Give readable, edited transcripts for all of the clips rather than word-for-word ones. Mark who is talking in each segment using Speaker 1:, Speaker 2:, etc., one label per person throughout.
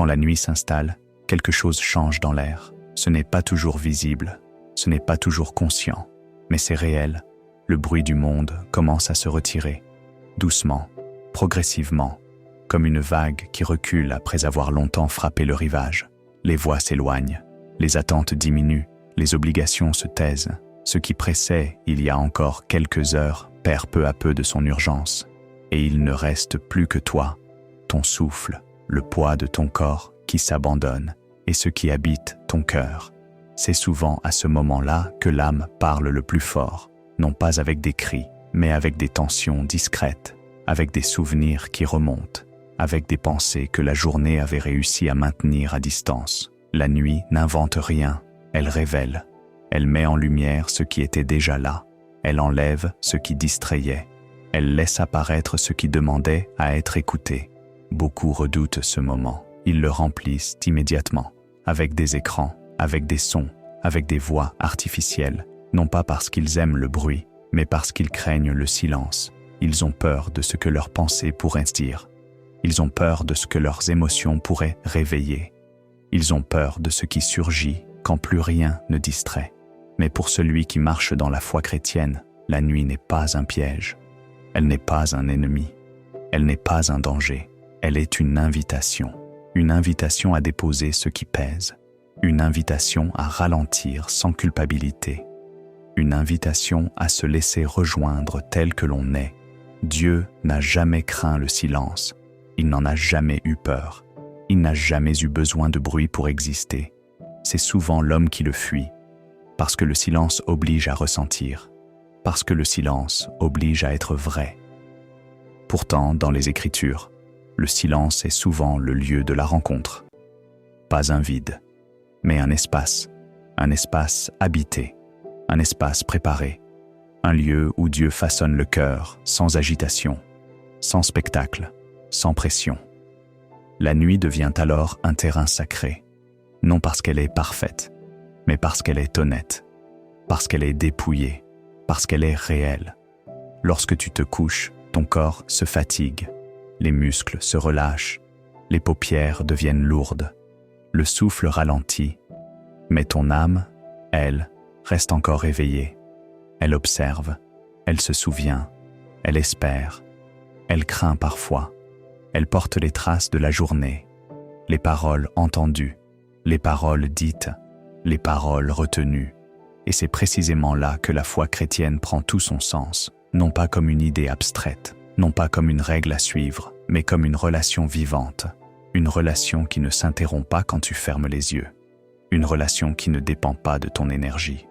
Speaker 1: Quand la nuit s'installe, quelque chose change dans l'air. Ce n'est pas toujours visible, ce n'est pas toujours conscient, mais c'est réel. Le bruit du monde commence à se retirer, doucement, progressivement, comme une vague qui recule après avoir longtemps frappé le rivage. Les voix s'éloignent, les attentes diminuent, les obligations se taisent. Ce qui pressait, il y a encore quelques heures, perd peu à peu de son urgence. Et il ne reste plus que toi, ton souffle, le poids de ton corps qui s'abandonne et ce qui habite ton cœur. C'est souvent à ce moment-là que l'âme parle le plus fort, non pas avec des cris, mais avec des tensions discrètes, avec des souvenirs qui remontent, avec des pensées que la journée avait réussi à maintenir à distance. La nuit n'invente rien, elle révèle. Elle met en lumière ce qui était déjà là. Elle enlève ce qui distrayait. Elle laisse apparaître ce qui demandait à être écouté. Beaucoup redoutent ce moment. Ils le remplissent immédiatement, avec des écrans, avec des sons, avec des voix artificielles, non pas parce qu'ils aiment le bruit, mais parce qu'ils craignent le silence. Ils ont peur de ce que leurs pensées pourraient dire. Ils ont peur de ce que leurs émotions pourraient réveiller. Ils ont peur de ce qui surgit quand plus rien ne distrait. Mais pour celui qui marche dans la foi chrétienne, la nuit n'est pas un piège. Elle n'est pas un ennemi. Elle n'est pas un danger. Elle est une invitation à déposer ce qui pèse, une invitation à ralentir sans culpabilité, une invitation à se laisser rejoindre tel que l'on est. Dieu n'a jamais craint le silence, il n'en a jamais eu peur, il n'a jamais eu besoin de bruit pour exister. C'est souvent l'homme qui le fuit, parce que le silence oblige à ressentir, parce que le silence oblige à être vrai. Pourtant, dans les Écritures, le silence est souvent le lieu de la rencontre. Pas un vide, mais un espace habité, un espace préparé, un lieu où Dieu façonne le cœur sans agitation, sans spectacle, sans pression. La nuit devient alors un terrain sacré, non parce qu'elle est parfaite, mais parce qu'elle est honnête, parce qu'elle est dépouillée, parce qu'elle est réelle. Lorsque tu te couches, ton corps se fatigue, les muscles se relâchent, les paupières deviennent lourdes, le souffle ralentit, mais ton âme, elle, reste encore éveillée. Elle observe, elle se souvient, elle espère, elle craint parfois, elle porte les traces de la journée, les paroles entendues, les paroles dites, les paroles retenues. Et c'est précisément là que la foi chrétienne prend tout son sens, non pas comme une idée abstraite, non pas comme une règle à suivre, mais comme une relation vivante, une relation qui ne s'interrompt pas quand tu fermes les yeux, une relation qui ne dépend pas de ton énergie,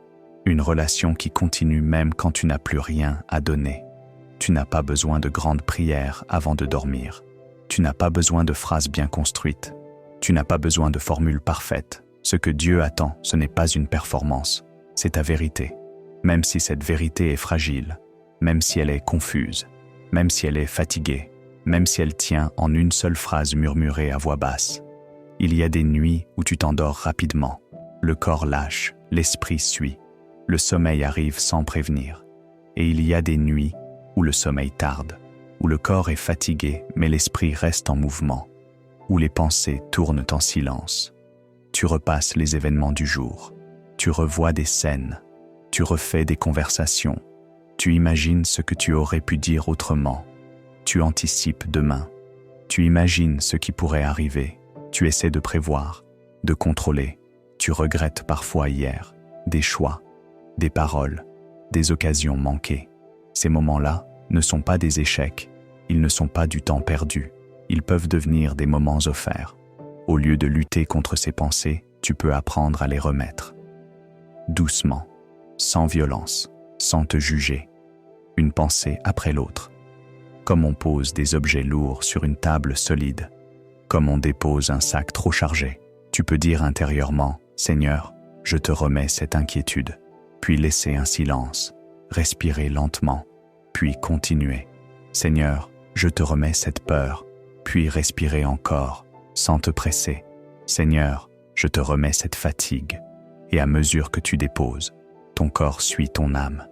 Speaker 1: une relation qui continue même quand tu n'as plus rien à donner. Tu n'as pas besoin de grandes prières avant de dormir, tu n'as pas besoin de phrases bien construites, tu n'as pas besoin de formules parfaites. Ce que Dieu attend, ce n'est pas une performance, c'est ta vérité. Même si cette vérité est fragile, même si elle est confuse, même si elle est fatiguée, même si elle tient en une seule phrase murmurée à voix basse. Il y a des nuits où tu t'endors rapidement, le corps lâche, l'esprit suit, le sommeil arrive sans prévenir. Et il y a des nuits où le sommeil tarde, où le corps est fatigué mais l'esprit reste en mouvement, où les pensées tournent en silence. Tu repasses les événements du jour, tu revois des scènes, tu refais des conversations, tu imagines ce que tu aurais pu dire autrement, tu anticipes demain, tu imagines ce qui pourrait arriver, tu essaies de prévoir, de contrôler, tu regrettes parfois hier, des choix, des paroles, des occasions manquées. Ces moments-là ne sont pas des échecs, ils ne sont pas du temps perdu, ils peuvent devenir des moments offerts. Au lieu de lutter contre ces pensées, tu peux apprendre à les remettre. Doucement, sans violence, sans te juger, une pensée après l'autre. Comme on pose des objets lourds sur une table solide, comme on dépose un sac trop chargé, tu peux dire intérieurement « Seigneur, je te remets cette inquiétude », puis laisser un silence, respirer lentement, puis continuer. « Seigneur, je te remets cette peur », puis respirer encore, sans te presser. « Seigneur, je te remets cette fatigue », et à mesure que tu déposes, ton corps suit ton âme.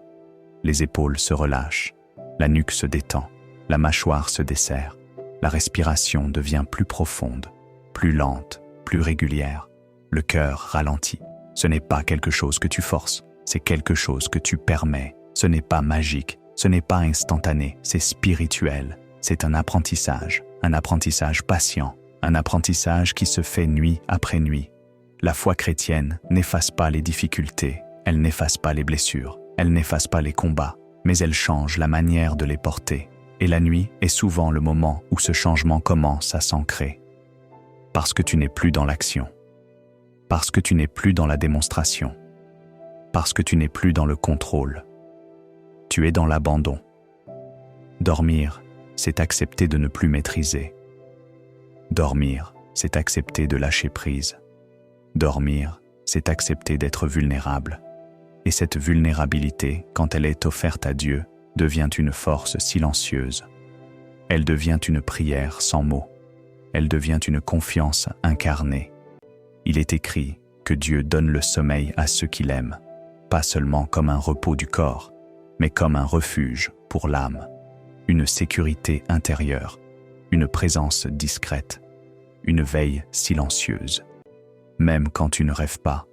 Speaker 1: Les épaules se relâchent, la nuque se détend, la mâchoire se desserre, la respiration devient plus profonde, plus lente, plus régulière. Le cœur ralentit. Ce n'est pas quelque chose que tu forces, c'est quelque chose que tu permets. Ce n'est pas magique, ce n'est pas instantané, c'est spirituel. C'est un apprentissage patient, un apprentissage qui se fait nuit après nuit. La foi chrétienne n'efface pas les difficultés, elle n'efface pas les blessures, elle n'efface pas les combats, mais elle change la manière de les porter. Et la nuit est souvent le moment où ce changement commence à s'ancrer. Parce que tu n'es plus dans l'action, parce que tu n'es plus dans la démonstration, parce que tu n'es plus dans le contrôle. Tu es dans l'abandon. Dormir, c'est accepter de ne plus maîtriser. Dormir, c'est accepter de lâcher prise. Dormir, c'est accepter d'être vulnérable. Et cette vulnérabilité, quand elle est offerte à Dieu, devient une force silencieuse. Elle devient une prière sans mots. Elle devient une confiance incarnée. Il est écrit que Dieu donne le sommeil à ceux qu'il aime, pas seulement comme un repos du corps, mais comme un refuge pour l'âme, une sécurité intérieure, une présence discrète, une veille silencieuse. Même quand tu ne rêves pas,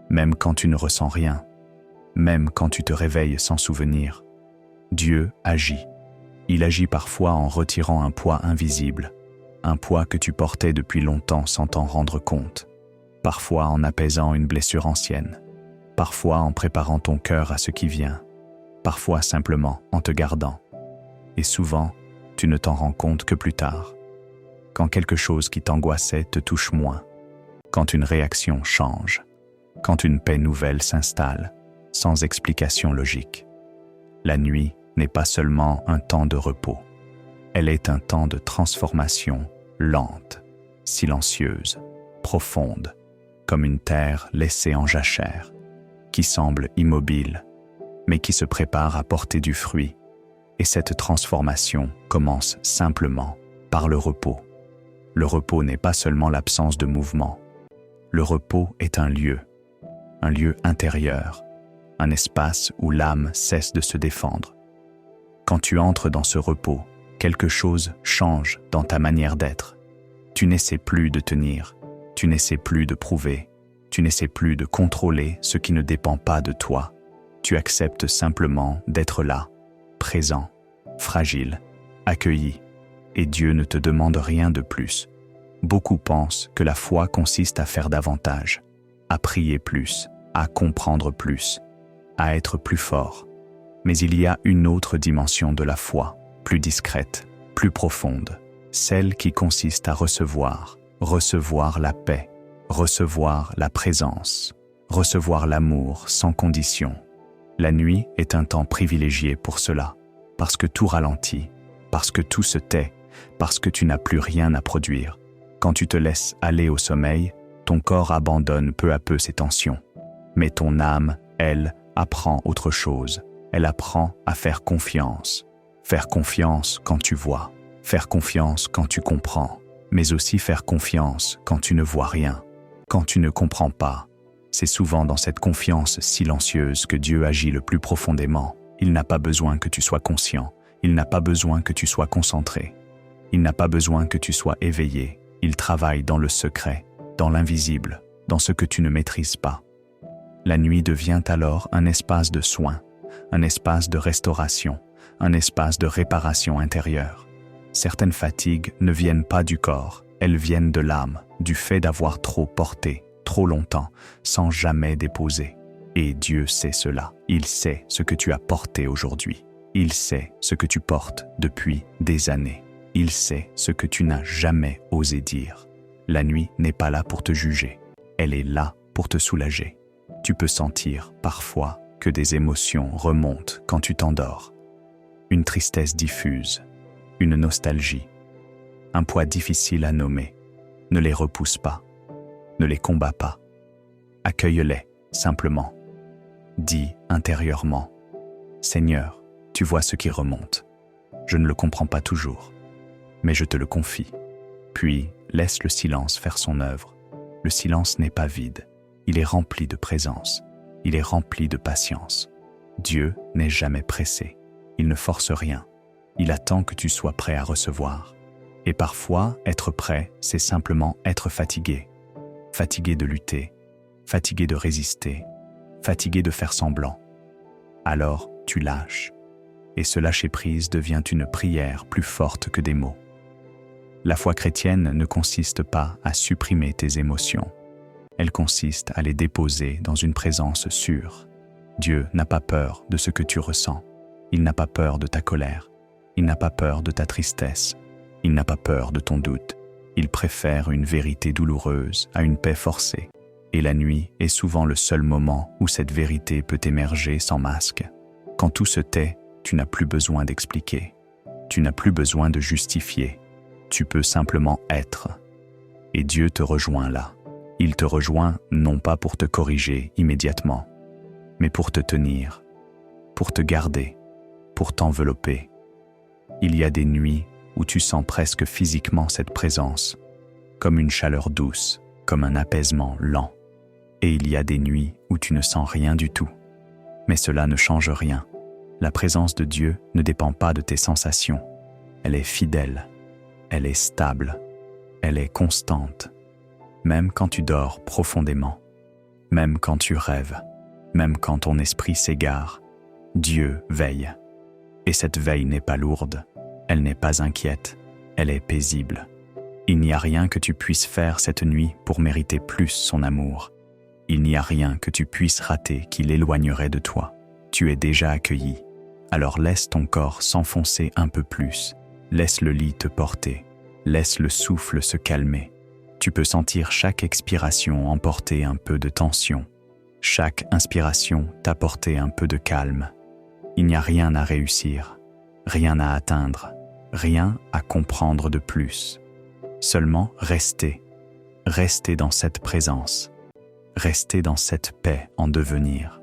Speaker 1: même quand tu ne ressens rien, même quand tu te réveilles sans souvenir, Dieu agit. Il agit parfois en retirant un poids invisible, un poids que tu portais depuis longtemps sans t'en rendre compte, parfois en apaisant une blessure ancienne, parfois en préparant ton cœur à ce qui vient, parfois simplement en te gardant. Et souvent, tu ne t'en rends compte que plus tard, quand quelque chose qui t'angoissait te touche moins, quand une réaction change, quand une paix nouvelle s'installe, sans explication logique. La nuit n'est pas seulement un temps de repos, elle est un temps de transformation lente, silencieuse, profonde, comme une terre laissée en jachère, qui semble immobile, mais qui se prépare à porter du fruit. Et cette transformation commence simplement par le repos. Le repos n'est pas seulement l'absence de mouvement. Le repos est un lieu intérieur, un espace où l'âme cesse de se défendre. Quand tu entres dans ce repos, quelque chose change dans ta manière d'être. Tu n'essaies plus de tenir, tu n'essaies plus de prouver, tu n'essaies plus de contrôler ce qui ne dépend pas de toi. Tu acceptes simplement d'être là, présent, fragile, accueilli, et Dieu ne te demande rien de plus. Beaucoup pensent que la foi consiste à faire davantage, à prier plus, à comprendre plus, à être plus fort. Mais il y a une autre dimension de la foi, plus discrète, plus profonde, celle qui consiste à recevoir la paix, recevoir la présence, recevoir l'amour sans condition. La nuit est un temps privilégié pour cela, parce que tout ralentit, parce que tout se tait, parce que tu n'as plus rien à produire. Quand tu te laisses aller au sommeil, ton corps abandonne peu à peu ses tensions. Mais ton âme, elle, apprend autre chose. Elle apprend à faire confiance. Faire confiance quand tu vois, faire confiance quand tu comprends, mais aussi faire confiance quand tu ne vois rien, quand tu ne comprends pas. C'est souvent dans cette confiance silencieuse que Dieu agit le plus profondément. Il n'a pas besoin que tu sois conscient, il n'a pas besoin que tu sois concentré, il n'a pas besoin que tu sois éveillé. Il travaille dans le secret, dans l'invisible, dans ce que tu ne maîtrises pas. La nuit devient alors un espace de soin, un espace de restauration, un espace de réparation intérieure. Certaines fatigues ne viennent pas du corps, elles viennent de l'âme, du fait d'avoir trop porté, trop longtemps, sans jamais déposer. Et Dieu sait cela. Il sait ce que tu as porté aujourd'hui. Il sait ce que tu portes depuis des années. Il sait ce que tu n'as jamais osé dire. La nuit n'est pas là pour te juger. Elle est là pour te soulager. Tu peux sentir, parfois, que des émotions remontent quand tu t'endors. Une tristesse diffuse, une nostalgie, un poids difficile à nommer. Ne les repousse pas, ne les combats pas. Accueille-les, simplement. Dis intérieurement, « Seigneur, tu vois ce qui remonte. Je ne le comprends pas toujours, mais je te le confie. » Puis, laisse le silence faire son œuvre. Le silence n'est pas vide, il est rempli de présence, il est rempli de patience. Dieu n'est jamais pressé, il ne force rien, il attend que tu sois prêt à recevoir. Et parfois, être prêt, c'est simplement être fatigué. Fatigué de lutter, fatigué de résister, fatigué de faire semblant. Alors, tu lâches. Et ce lâcher-prise devient une prière plus forte que des mots. La foi chrétienne ne consiste pas à supprimer tes émotions. Elle consiste à les déposer dans une présence sûre. Dieu n'a pas peur de ce que tu ressens. Il n'a pas peur de ta colère. Il n'a pas peur de ta tristesse. Il n'a pas peur de ton doute. Il préfère une vérité douloureuse à une paix forcée. Et la nuit est souvent le seul moment où cette vérité peut émerger sans masque. Quand tout se tait, tu n'as plus besoin d'expliquer. Tu n'as plus besoin de justifier. Tu peux simplement être. Et Dieu te rejoint là. Il te rejoint non pas pour te corriger immédiatement, mais pour te tenir, pour te garder, pour t'envelopper. Il y a des nuits où tu sens presque physiquement cette présence, comme une chaleur douce, comme un apaisement lent. Et il y a des nuits où tu ne sens rien du tout. Mais cela ne change rien. La présence de Dieu ne dépend pas de tes sensations. Elle est fidèle, elle est stable, elle est constante. Même quand tu dors profondément, même quand tu rêves, même quand ton esprit s'égare, Dieu veille. Et cette veille n'est pas lourde, elle n'est pas inquiète, elle est paisible. Il n'y a rien que tu puisses faire cette nuit pour mériter plus son amour. Il n'y a rien que tu puisses rater qui l'éloignerait de toi. Tu es déjà accueilli. Alors laisse ton corps s'enfoncer un peu plus. Laisse le lit te porter. Laisse le souffle se calmer. Tu peux sentir chaque expiration emporter un peu de tension. Chaque inspiration t'apporter un peu de calme. Il n'y a rien à réussir, rien à atteindre, rien à comprendre de plus. Seulement rester. Rester dans cette présence. Rester dans cette paix en devenir.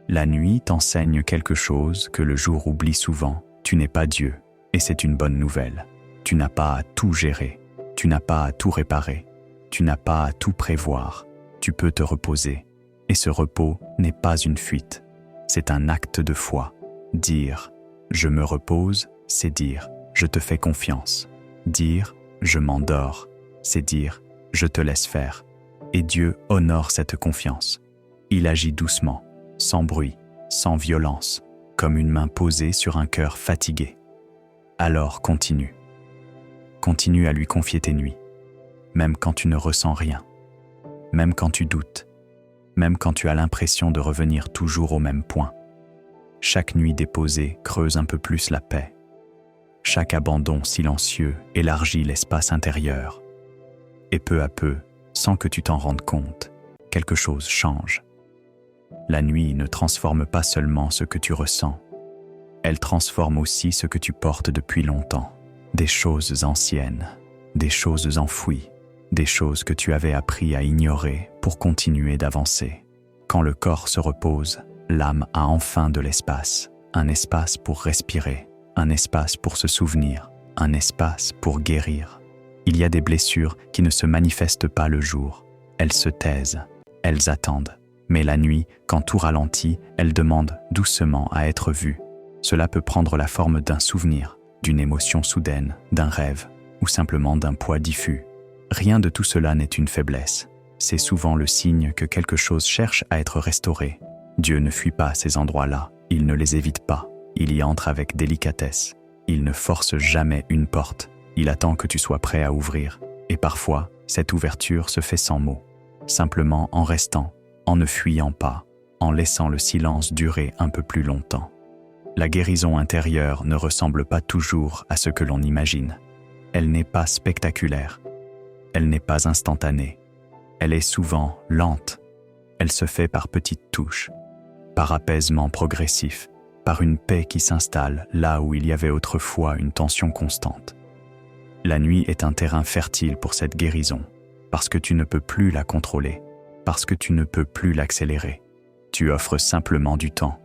Speaker 1: La nuit t'enseigne quelque chose que le jour oublie souvent. Tu n'es pas Dieu, et c'est une bonne nouvelle. Tu n'as pas à tout gérer, tu n'as pas à tout réparer, tu n'as pas à tout prévoir. Tu peux te reposer, et ce repos n'est pas une fuite. C'est un acte de foi. Dire « je me repose », c'est dire « je te fais confiance ». Dire « je m'endors », c'est dire « je te laisse faire ». Et Dieu honore cette confiance. Il agit doucement, sans bruit, sans violence, comme une main posée sur un cœur fatigué. Alors continue. Continue à lui confier tes nuits, même quand tu ne ressens rien, même quand tu doutes, même quand tu as l'impression de revenir toujours au même point. Chaque nuit déposée creuse un peu plus la paix. Chaque abandon silencieux élargit l'espace intérieur. Et peu à peu, sans que tu t'en rendes compte, quelque chose change. La nuit ne transforme pas seulement ce que tu ressens, elle transforme aussi ce que tu portes depuis longtemps. Des choses anciennes, des choses enfouies, des choses que tu avais appris à ignorer pour continuer d'avancer. Quand le corps se repose, l'âme a enfin de l'espace, un espace pour respirer, un espace pour se souvenir, un espace pour guérir. Il y a des blessures qui ne se manifestent pas le jour. Elles se taisent, elles attendent. Mais la nuit, quand tout ralentit, elles demandent doucement à être vues. Cela peut prendre la forme d'un souvenir, d'une émotion soudaine, d'un rêve, ou simplement d'un poids diffus. Rien de tout cela n'est une faiblesse. C'est souvent le signe que quelque chose cherche à être restauré. Dieu ne fuit pas ces endroits-là, il ne les évite pas. Il y entre avec délicatesse. Il ne force jamais une porte. Il attend que tu sois prêt à ouvrir. Et parfois, cette ouverture se fait sans mots. Simplement en restant, en ne fuyant pas, en laissant le silence durer un peu plus longtemps. La guérison intérieure ne ressemble pas toujours à ce que l'on imagine. Elle n'est pas spectaculaire. Elle n'est pas instantanée. Elle est souvent lente. Elle se fait par petites touches, par apaisement progressif, par une paix qui s'installe là où il y avait autrefois une tension constante. La nuit est un terrain fertile pour cette guérison, parce que tu ne peux plus la contrôler, parce que tu ne peux plus l'accélérer. Tu offres simplement du temps,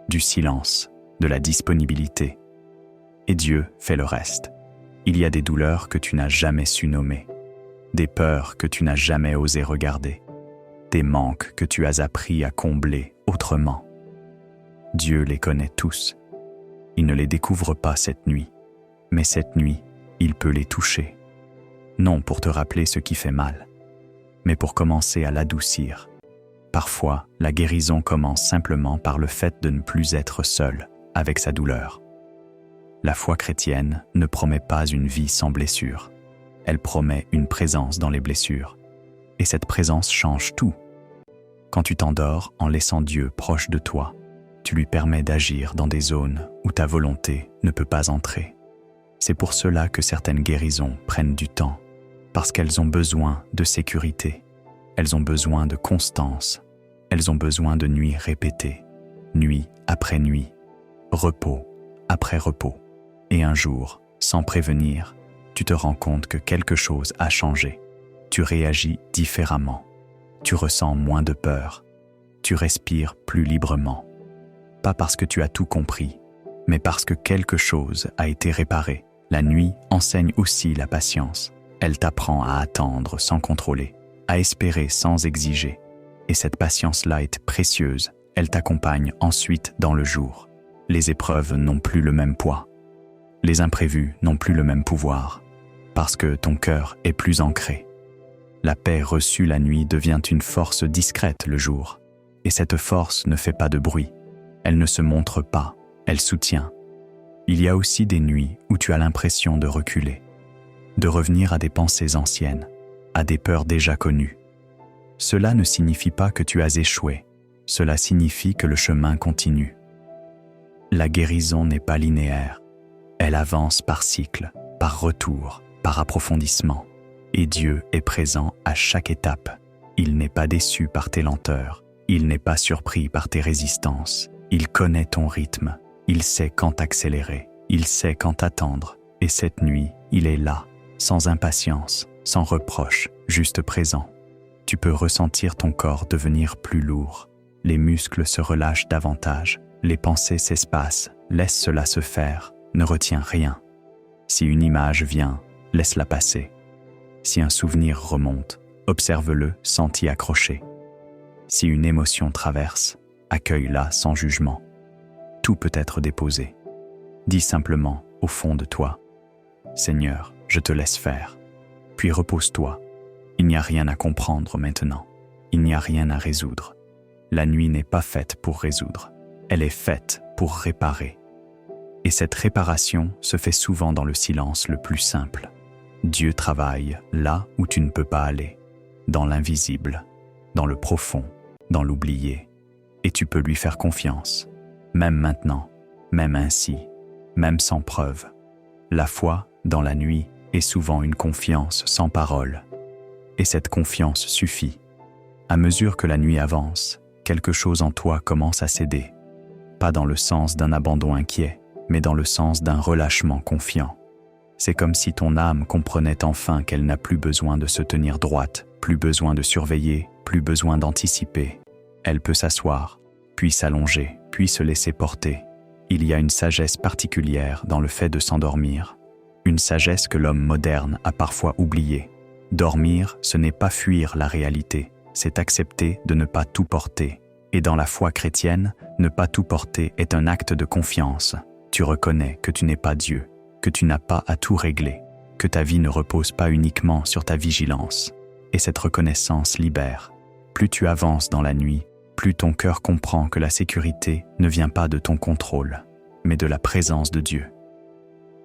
Speaker 1: du silence, de la disponibilité. Et Dieu fait le reste. Il y a des douleurs que tu n'as jamais su nommer, des peurs que tu n'as jamais osé regarder, des manques que tu as appris à combler autrement. Dieu les connaît tous. Il ne les découvre pas cette nuit, mais cette nuit, il peut les toucher. Non pour te rappeler ce qui fait mal, mais pour commencer à l'adoucir. Parfois, la guérison commence simplement par le fait de ne plus être seul avec sa douleur. La foi chrétienne ne promet pas une vie sans blessures. Elle promet une présence dans les blessures. Et cette présence change tout. Quand tu t'endors en laissant Dieu proche de toi, tu lui permets d'agir dans des zones où ta volonté ne peut pas entrer. C'est pour cela que certaines guérisons prennent du temps, parce qu'elles ont besoin de sécurité, elles ont besoin de constance, elles ont besoin de nuits répétées, nuit après nuit, repos après repos. Et un jour, sans prévenir, tu te rends compte que quelque chose a changé. Tu réagis différemment. Tu ressens moins de peur. Tu respires plus librement. Pas parce que tu as tout compris, mais parce que quelque chose a été réparé. La nuit enseigne aussi la patience. Elle t'apprend à attendre sans contrôler, à espérer sans exiger. Et cette patience-là est précieuse. Elle t'accompagne ensuite dans le jour. Les épreuves n'ont plus le même poids. Les imprévus n'ont plus le même pouvoir, parce que ton cœur est plus ancré. La paix reçue la nuit devient une force discrète le jour, et cette force ne fait pas de bruit. Elle ne se montre pas, elle soutient. Il y a aussi des nuits où tu as l'impression de reculer, de revenir à des pensées anciennes, à des peurs déjà connues. Cela ne signifie pas que tu as échoué, cela signifie que le chemin continue. La guérison n'est pas linéaire. Elle avance par cycle, par retour, par approfondissement. Et Dieu est présent à chaque étape. Il n'est pas déçu par tes lenteurs. Il n'est pas surpris par tes résistances. Il connaît ton rythme. Il sait quand accélérer. Il sait quand attendre. Et cette nuit, il est là, sans impatience, sans reproche, juste présent. Tu peux ressentir ton corps devenir plus lourd. Les muscles se relâchent davantage. Les pensées s'espacent. Laisse cela se faire. Ne retiens rien. Si une image vient, laisse-la passer. Si un souvenir remonte, observe-le sans t'y accrocher. Si une émotion traverse, accueille-la sans jugement. Tout peut être déposé. Dis simplement, au fond de toi, « Seigneur, je te laisse faire. » Puis repose-toi. Il n'y a rien à comprendre maintenant. Il n'y a rien à résoudre. La nuit n'est pas faite pour résoudre. Elle est faite pour réparer. Et cette réparation se fait souvent dans le silence le plus simple. Dieu travaille là où tu ne peux pas aller, dans l'invisible, dans le profond, dans l'oublié. Et tu peux lui faire confiance, même maintenant, même ainsi, même sans preuve. La foi, dans la nuit, est souvent une confiance sans parole. Et cette confiance suffit. À mesure que la nuit avance, quelque chose en toi commence à céder. Pas dans le sens d'un abandon inquiet, mais dans le sens d'un relâchement confiant. C'est comme si ton âme comprenait enfin qu'elle n'a plus besoin de se tenir droite, plus besoin de surveiller, plus besoin d'anticiper. Elle peut s'asseoir, puis s'allonger, puis se laisser porter. Il y a une sagesse particulière dans le fait de s'endormir, une sagesse que l'homme moderne a parfois oubliée. Dormir, ce n'est pas fuir la réalité, c'est accepter de ne pas tout porter. Et dans la foi chrétienne, ne pas tout porter est un acte de confiance. Tu reconnais que tu n'es pas Dieu, que tu n'as pas à tout régler, que ta vie ne repose pas uniquement sur ta vigilance. Et cette reconnaissance libère. Plus tu avances dans la nuit, plus ton cœur comprend que la sécurité ne vient pas de ton contrôle, mais de la présence de Dieu.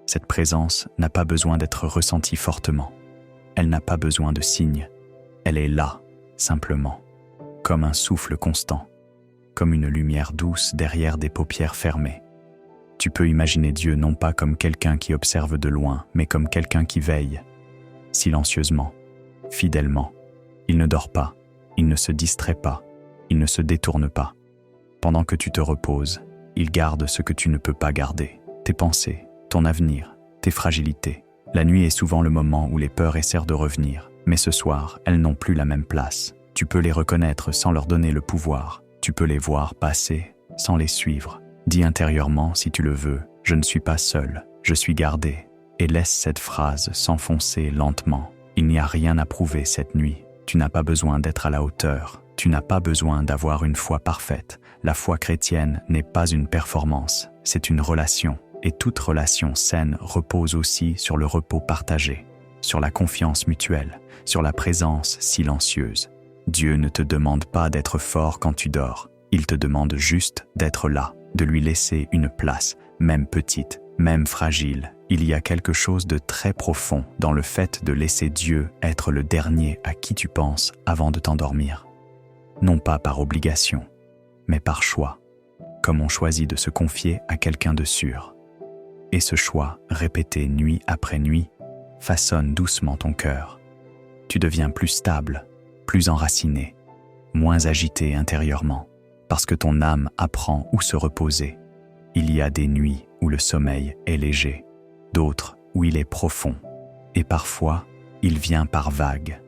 Speaker 1: Cette présence n'a pas besoin d'être ressentie fortement. Elle n'a pas besoin de signes. Elle est là, simplement, comme un souffle constant, comme une lumière douce derrière des paupières fermées. Tu peux imaginer Dieu non pas comme quelqu'un qui observe de loin, mais comme quelqu'un qui veille, silencieusement, fidèlement. Il ne dort pas, il ne se distrait pas, il ne se détourne pas. Pendant que tu te reposes, il garde ce que tu ne peux pas garder, tes pensées, ton avenir, tes fragilités. La nuit est souvent le moment où les peurs essaient de revenir, mais ce soir, elles n'ont plus la même place. Tu peux les reconnaître sans leur donner le pouvoir. Tu peux les voir passer sans les suivre. Dis intérieurement, si tu le veux, « Je ne suis pas seul, je suis gardé » et laisse cette phrase s'enfoncer lentement. Il n'y a rien à prouver cette nuit. Tu n'as pas besoin d'être à la hauteur. Tu n'as pas besoin d'avoir une foi parfaite. La foi chrétienne n'est pas une performance, c'est une relation. Et toute relation saine repose aussi sur le repos partagé, sur la confiance mutuelle, sur la présence silencieuse. Dieu ne te demande pas d'être fort quand tu dors, il te demande juste d'être là, de lui laisser une place, même petite, même fragile. Il y a quelque chose de très profond dans le fait de laisser Dieu être le dernier à qui tu penses avant de t'endormir. Non pas par obligation, mais par choix, comme on choisit de se confier à quelqu'un de sûr. Et ce choix, répété nuit après nuit, façonne doucement ton cœur. Tu deviens plus stable, plus enraciné, moins agité intérieurement, parce que ton âme apprend où se reposer. Il y a des nuits où le sommeil est léger, d'autres où il est profond, et parfois, il vient par vagues.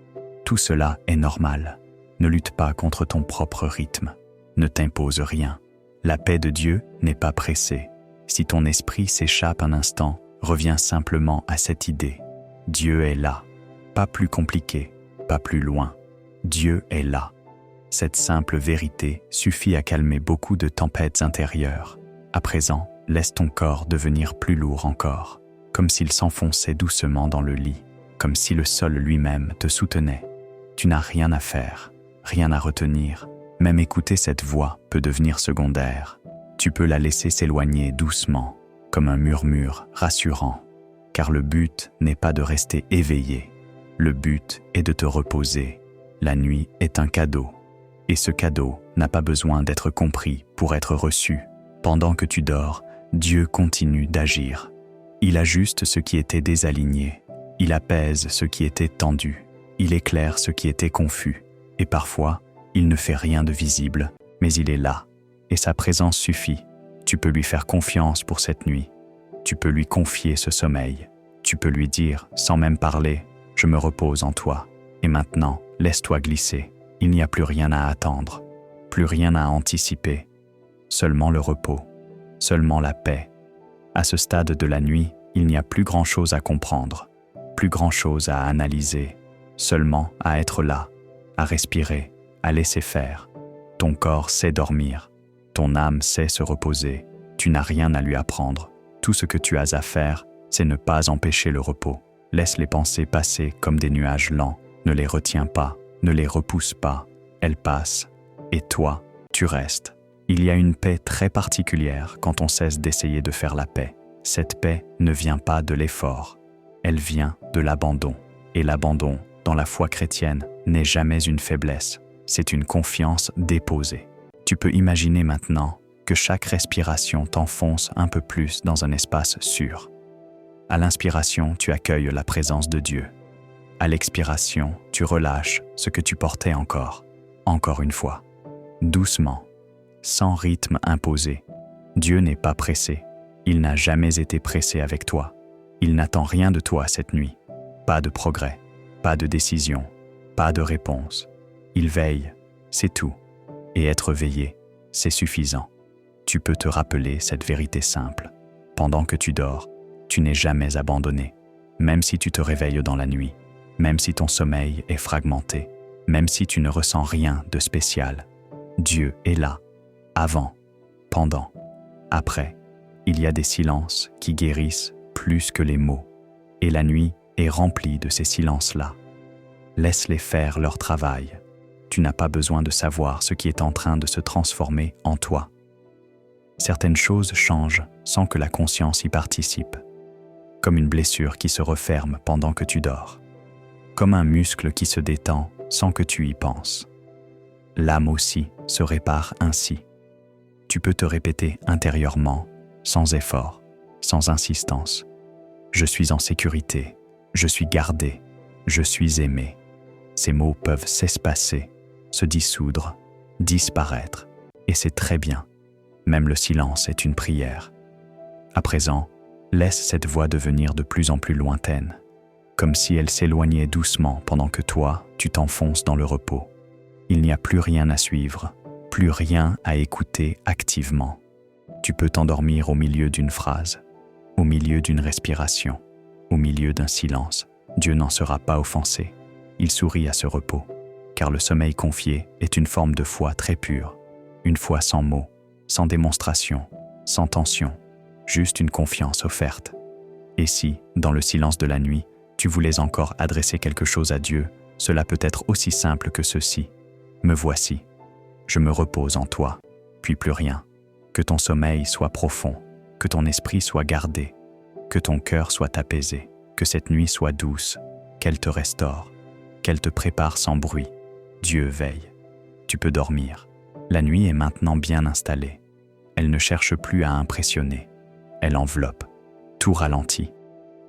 Speaker 1: Tout cela est normal. Ne lutte pas contre ton propre rythme. Ne t'impose rien. La paix de Dieu n'est pas pressée. Si ton esprit s'échappe un instant, reviens simplement à cette idée. Dieu est là. Pas plus compliqué, pas plus loin. Dieu est là. Cette simple vérité suffit à calmer beaucoup de tempêtes intérieures. À présent, laisse ton corps devenir plus lourd encore, comme s'il s'enfonçait doucement dans le lit, comme si le sol lui-même te soutenait. Tu n'as rien à faire, rien à retenir. Même écouter cette voix peut devenir secondaire. Tu peux la laisser s'éloigner doucement, comme un murmure rassurant. Car le but n'est pas de rester éveillé. Le but est de te reposer. La nuit est un cadeau. Et ce cadeau n'a pas besoin d'être compris pour être reçu. Pendant que tu dors, Dieu continue d'agir. Il ajuste ce qui était désaligné. Il apaise ce qui était tendu. Il éclaire ce qui était confus. Et parfois, il ne fait rien de visible, mais il est là. Et sa présence suffit. Tu peux lui faire confiance pour cette nuit. Tu peux lui confier ce sommeil. Tu peux lui dire, sans même parler, « Je me repose en toi. Et maintenant, laisse-toi glisser. Il n'y a plus rien à attendre, plus rien à anticiper. Seulement le repos, seulement la paix. À ce stade de la nuit, il n'y a plus grand-chose à comprendre, plus grand-chose à analyser, seulement à être là, à respirer, à laisser faire. Ton corps sait dormir, ton âme sait se reposer. Tu n'as rien à lui apprendre. Tout ce que tu as à faire, c'est ne pas empêcher le repos. Laisse les pensées passer comme des nuages lents. Ne les retiens pas, ne les repousse pas. Elles passent. Et toi, tu restes. Il y a une paix très particulière quand on cesse d'essayer de faire la paix. Cette paix ne vient pas de l'effort. Elle vient de l'abandon. Et l'abandon, dans la foi chrétienne, n'est jamais une faiblesse. C'est une confiance déposée. Tu peux imaginer maintenant que chaque respiration t'enfonce un peu plus dans un espace sûr. À l'inspiration, tu accueilles la présence de Dieu. À l'expiration, tu relâches ce que tu portais encore une fois. Doucement, sans rythme imposé. Dieu n'est pas pressé. Il n'a jamais été pressé avec toi. Il n'attend rien de toi cette nuit. Pas de progrès, pas de décision, pas de réponse. Il veille, c'est tout. Et être veillé, c'est suffisant. Tu peux te rappeler cette vérité simple. Pendant que tu dors, tu n'es jamais abandonné. Même si tu te réveilles dans la nuit, même si ton sommeil est fragmenté, même si tu ne ressens rien de spécial, Dieu est là, avant, pendant, après. Il y a des silences qui guérissent plus que les mots, et la nuit est remplie de ces silences-là. Laisse-les faire leur travail. Tu n'as pas besoin de savoir ce qui est en train de se transformer en toi. Certaines choses changent sans que la conscience y participe, comme une blessure qui se referme pendant que tu dors, comme un muscle qui se détend sans que tu y penses. L'âme aussi se répare ainsi. Tu peux te répéter intérieurement, sans effort, sans insistance. Je suis en sécurité, je suis gardé, je suis aimé. Ces mots peuvent s'espacer, se dissoudre, disparaître, et c'est très bien. Même le silence est une prière. À présent, laisse cette voix devenir de plus en plus lointaine, comme si elle s'éloignait doucement pendant que toi, tu t'enfonces dans le repos. Il n'y a plus rien à suivre, plus rien à écouter activement. Tu peux t'endormir au milieu d'une phrase, au milieu d'une respiration, au milieu d'un silence. Dieu n'en sera pas offensé. Il sourit à ce repos, car le sommeil confié est une forme de foi très pure, une foi sans mots, sans démonstration, sans tension. juste une confiance offerte. Et si, dans le silence de la nuit, tu voulais encore adresser quelque chose à Dieu, cela peut être aussi simple que ceci. Me voici. Je me repose en toi, puis plus rien. Que ton sommeil soit profond, que ton esprit soit gardé, que ton cœur soit apaisé, que cette nuit soit douce, qu'elle te restaure, qu'elle te prépare sans bruit. Dieu veille. Tu peux dormir. La nuit est maintenant bien installée. Elle ne cherche plus à impressionner. Elle enveloppe. Tout ralentit.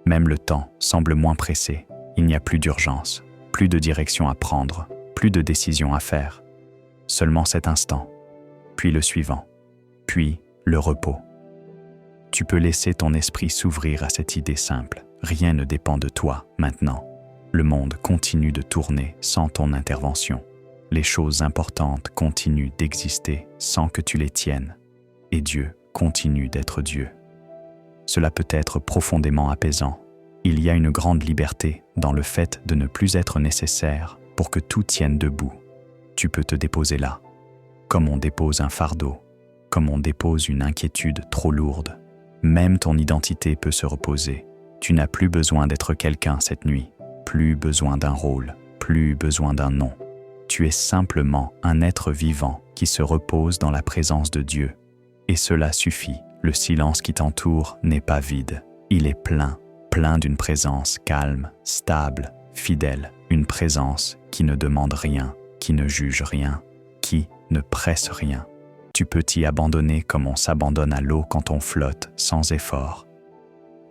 Speaker 1: Même le temps semble moins pressé. Il n'y a plus d'urgence, plus de direction à prendre, plus de décision à faire. Seulement cet instant, puis le suivant, puis le repos. Tu peux laisser ton esprit s'ouvrir à cette idée simple. Rien ne dépend de toi maintenant. Le monde continue de tourner sans ton intervention. Les choses importantes continuent d'exister sans que tu les tiennes. Et Dieu continue d'être Dieu. Cela peut être profondément apaisant. Il y a une grande liberté dans le fait de ne plus être nécessaire pour que tout tienne debout. Tu peux te déposer là, comme on dépose un fardeau, comme on dépose une inquiétude trop lourde. Même ton identité peut se reposer. Tu n'as plus besoin d'être quelqu'un cette nuit, plus besoin d'un rôle, plus besoin d'un nom. Tu es simplement un être vivant qui se repose dans la présence de Dieu. Et cela suffit. Le silence qui t'entoure n'est pas vide. Il est plein, plein d'une présence calme, stable, fidèle. Une présence qui ne demande rien, qui ne juge rien, qui ne presse rien. Tu peux t'y abandonner comme on s'abandonne à l'eau quand on flotte, sans effort.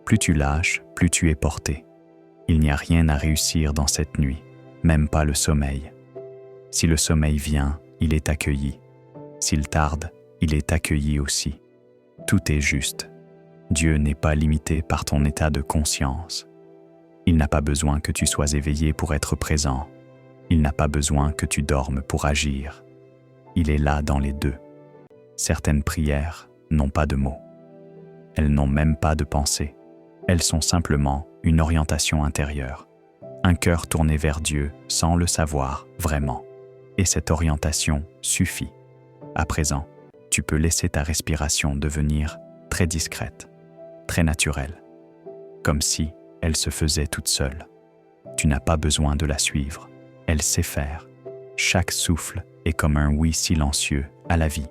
Speaker 1: Plus tu lâches, plus tu es porté. Il n'y a rien à réussir dans cette nuit, même pas le sommeil. Si le sommeil vient, il est accueilli. S'il tarde, il est accueilli aussi. Tout est juste. Dieu n'est pas limité par ton état de conscience. Il n'a pas besoin que tu sois éveillé pour être présent. Il n'a pas besoin que tu dormes pour agir. Il est là dans les deux. Certaines prières n'ont pas de mots. Elles n'ont même pas de pensée. Elles sont simplement une orientation intérieure. Un cœur tourné vers Dieu sans le savoir vraiment. Et cette orientation suffit. À présent, tu peux laisser ta respiration devenir très discrète, très naturelle, comme si elle se faisait toute seule. Tu n'as pas besoin de la suivre. Elle sait faire. Chaque souffle est comme un oui silencieux à la vie,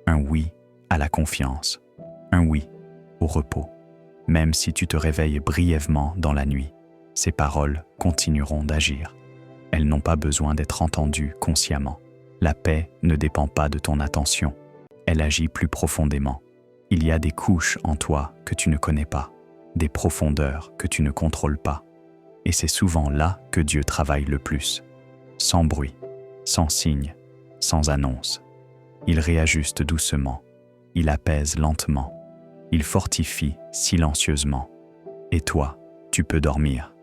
Speaker 1: un oui à la confiance, un oui au repos. Même si tu te réveilles brièvement dans la nuit, ces paroles continueront d'agir. Elles n'ont pas besoin d'être entendues consciemment. La paix ne dépend pas de ton attention. Elle agit plus profondément. Il y a des couches en toi que tu ne connais pas, des profondeurs que tu ne contrôles pas. Et c'est souvent là que Dieu travaille le plus. Sans bruit, sans signe, sans annonce. Il réajuste doucement. Il apaise lentement. Il fortifie silencieusement. Et toi, tu peux dormir.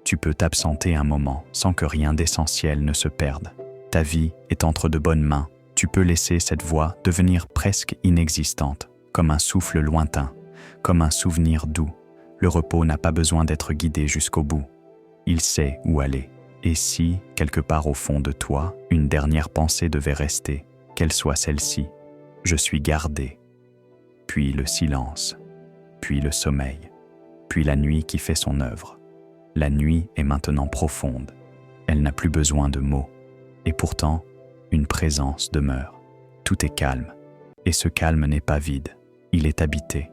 Speaker 1: Tu peux t'absenter un moment sans que rien d'essentiel ne se perde. Ta vie est entre de bonnes mains. Tu peux laisser cette voix devenir presque inexistante, comme un souffle lointain, comme un souvenir doux. Le repos n'a pas besoin d'être guidé jusqu'au bout. Il sait où aller. Et si, quelque part au fond de toi, une dernière pensée devait rester, qu'elle soit celle-ci, je suis gardé. Puis le silence, puis le sommeil, puis la nuit qui fait son œuvre. La nuit est maintenant profonde. Elle n'a plus besoin de mots. Et pourtant, une présence demeure. Tout est calme. Et ce calme n'est pas vide. Il est habité.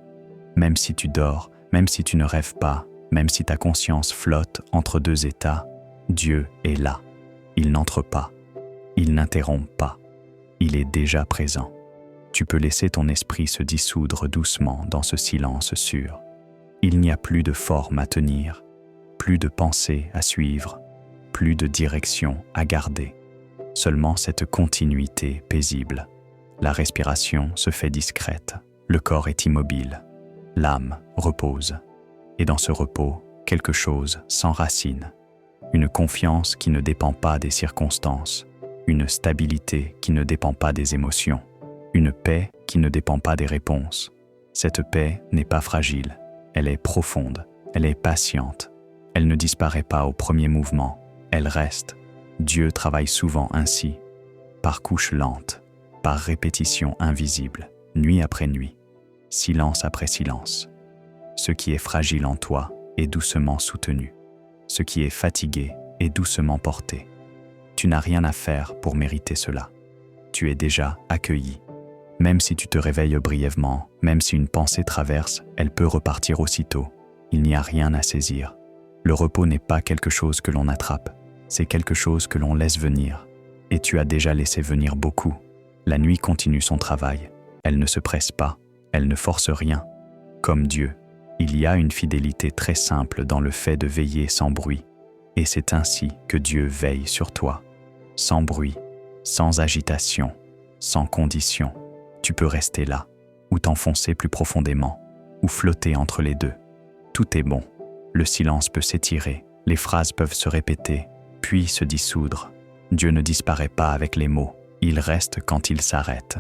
Speaker 1: Même si tu dors, même si tu ne rêves pas, même si ta conscience flotte entre deux états, Dieu est là. Il n'entre pas. Il n'interrompt pas. Il est déjà présent. Tu peux laisser ton esprit se dissoudre doucement dans ce silence sûr. Il n'y a plus de forme à tenir, plus de pensée à suivre, plus de direction à garder. Seulement cette continuité paisible. La respiration se fait discrète, le corps est immobile, l'âme repose. Et dans ce repos, quelque chose s'enracine. Une confiance qui ne dépend pas des circonstances, une stabilité qui ne dépend pas des émotions, une paix qui ne dépend pas des réponses. Cette paix n'est pas fragile, elle est profonde, elle est patiente. Elle ne disparaît pas au premier mouvement, elle reste. Dieu travaille souvent ainsi, par couches lentes, par répétition invisible, nuit après nuit. silence après silence. Ce qui est fragile en toi est doucement soutenu. Ce qui est fatigué est doucement porté. Tu n'as rien à faire pour mériter cela. Tu es déjà accueilli. Même si tu te réveilles brièvement, même si une pensée traverse, elle peut repartir aussitôt. Il n'y a rien à saisir. Le repos n'est pas quelque chose que l'on attrape, c'est quelque chose que l'on laisse venir. Et tu as déjà laissé venir beaucoup. La nuit continue son travail. Elle ne se presse pas, elle ne force rien. Comme Dieu, il y a une fidélité très simple dans le fait de veiller sans bruit. Et c'est ainsi que Dieu veille sur toi. Sans bruit, sans agitation, sans condition. Tu peux rester là, ou t'enfoncer plus profondément, ou flotter entre les deux. Tout est bon. Le silence peut s'étirer, les phrases peuvent se répéter, puis se dissoudre. Dieu ne disparaît pas avec les mots, il reste quand il s'arrête.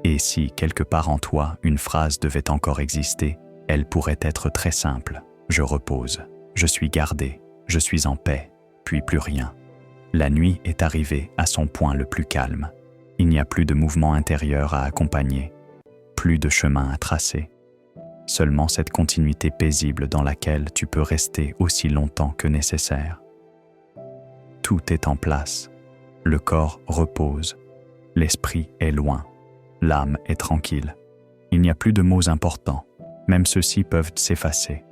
Speaker 1: Et si, quelque part en toi, une phrase devait encore exister, elle pourrait être très simple. Je repose, je suis gardé, je suis en paix, puis plus rien. La nuit est arrivée à son point le plus calme. Il n'y a plus de mouvement intérieur à accompagner, plus de chemin à tracer. Seulement cette continuité paisible dans laquelle tu peux rester aussi longtemps que nécessaire. Tout est en place. Le corps repose. L'esprit est loin. L'âme est tranquille. Il n'y a plus de mots importants. Même ceux-ci peuvent s'effacer.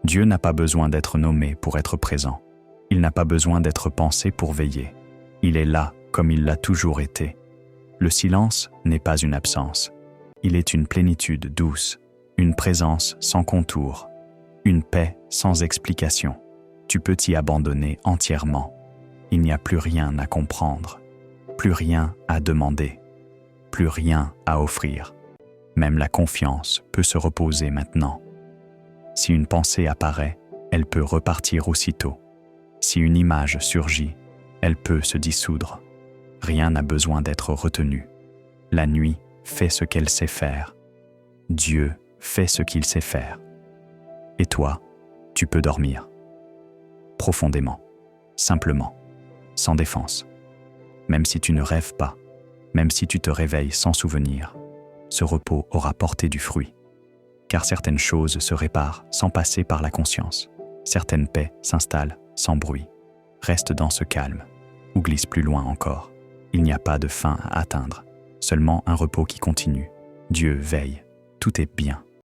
Speaker 1: Dieu n'a pas besoin d'être nommé pour être présent. Il n'a pas besoin d'être pensé pour veiller. Il est là comme il l'a toujours été. Le silence n'est pas une absence. Il est une plénitude douce, une présence sans contour, une paix sans explication. Tu peux t'y abandonner entièrement. Il n'y a plus rien à comprendre, plus rien à demander, plus rien à offrir. Même la confiance peut se reposer maintenant. Si une pensée apparaît, elle peut repartir aussitôt. Si une image surgit, elle peut se dissoudre. Rien n'a besoin d'être retenu. La nuit fait ce qu'elle sait faire. Dieu fait ce qu'il sait faire. Et toi, tu peux dormir. Profondément, simplement, sans défense. Même si tu ne rêves pas, même si tu te réveilles sans souvenir, ce repos aura porté du fruit. Car certaines choses se réparent sans passer par la conscience. Certaines paix s'installent sans bruit, restent dans ce calme, ou glissent plus loin encore. Il n'y a pas de fin à atteindre, seulement un repos qui continue. Dieu veille, tout est bien.